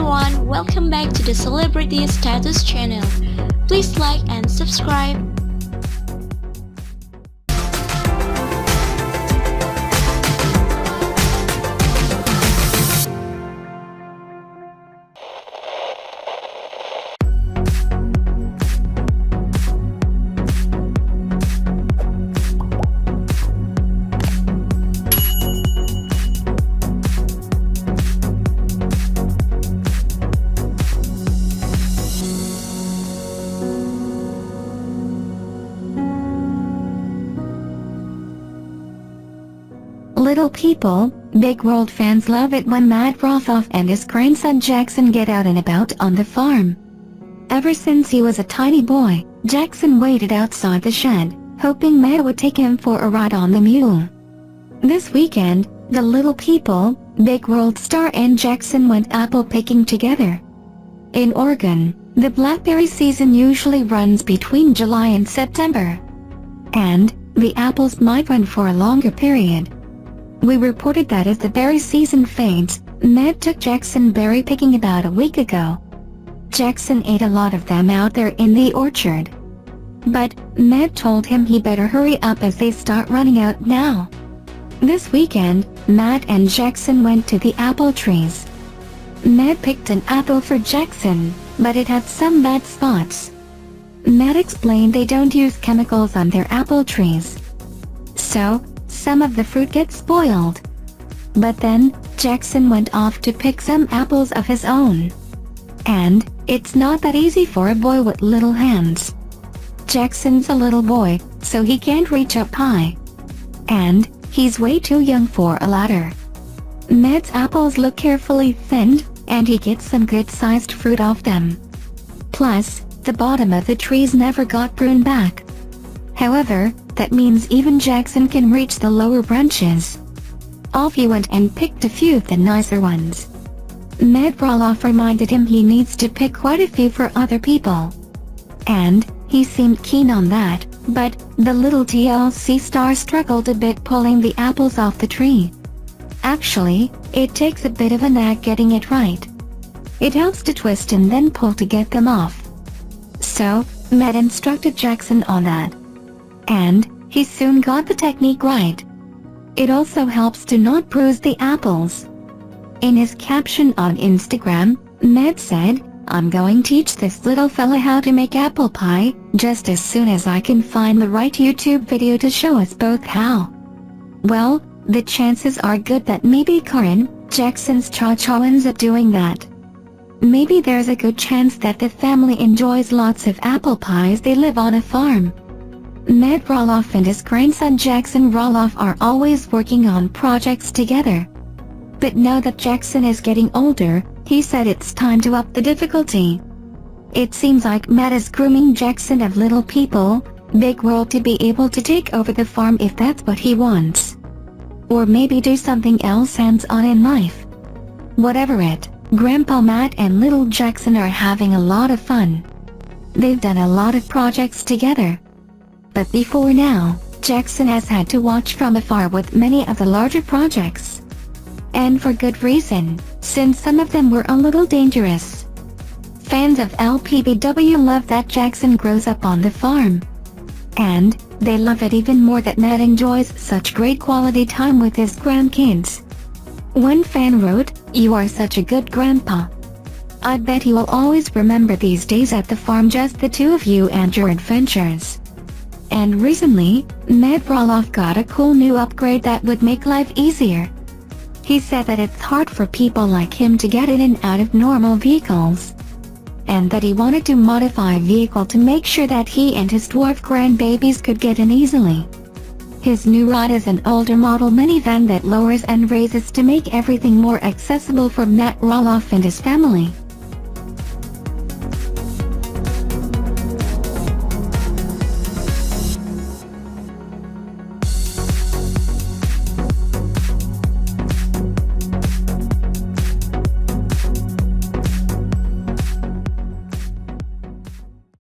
everyone, welcome back to the Celebrity Status channel. Please like and subscribe. Little people, big world fans love it when Matt Roloff and his grandson Jackson get out and about on the farm. Ever since he was a tiny boy, Jackson waited outside the shed, hoping Matt would take him for a ride on the mule. This weekend, the little people, big world star and Jackson went apple picking together. In Oregon, the blackberry season usually runs between July and September. And the apples might run for a longer period. We reported that as the berry season fades, Matt took Jackson berry picking about a week ago. Jackson ate a lot of them out there in the orchard. But Matt told him he better hurry up as they start running out now. This weekend, Matt and Jackson went to the apple trees. Matt picked an apple for Jackson, but it had some bad spots. Matt explained they don't use chemicals on their apple trees. So, some of the fruit gets spoiled. But then, Jackson went off to pick some apples of his own. And it's not that easy for a boy with little hands. Jackson's a little boy, so he can't reach up high. And he's way too young for a ladder. Matt's apples look carefully thinned, and he gets some good-sized fruit off them. Plus, the bottom of the trees never got pruned back. However, that means even Jackson can reach the lower branches. Off he went and picked a few of the nicer ones. Matt Roloff reminded him he needs to pick quite a few for other people. And he seemed keen on that, but the little TLC star struggled a bit pulling the apples off the tree. Actually, it takes a bit of a knack getting it right. It helps to twist and then pull to get them off. So, Matt instructed Jackson on that. And he soon got the technique right. It also helps to not bruise the apples. In his caption on Instagram, Matt said, "I'm going to teach this little fella how to make apple pie, just as soon as I can find the right YouTube video to show us both how." Well, the chances are good that maybe Karen, Jackson's cha-cha, ends up doing that. Maybe there's a good chance that the family enjoys lots of apple pies. They live on a farm. Matt Roloff and his grandson Jackson Roloff are always working on projects together. But now that Jackson is getting older, he said it's time to up the difficulty. It seems like Matt is grooming Jackson of little people, big world to be able to take over the farm if that's what he wants. Or maybe do something else hands-on in life. Whatever it, Grandpa Matt and little Jackson are having a lot of fun. They've done a lot of projects together. But before now, Jackson has had to watch from afar with many of the larger projects. And for good reason, since some of them were a little dangerous. Fans of LPBW love that Jackson grows up on the farm. And they love it even more that Matt enjoys such great quality time with his grandkids. One fan wrote, "You are such a good grandpa. I bet he will always remember these days at the farm, just the two of you and your adventures." And recently, Matt Roloff got a cool new upgrade that would make life easier. He said that it's hard for people like him to get in and out of normal vehicles. And that he wanted to modify a vehicle to make sure that he and his dwarf grandbabies could get in easily. His new ride is an older model minivan that lowers and raises to make everything more accessible for Matt Roloff and his family.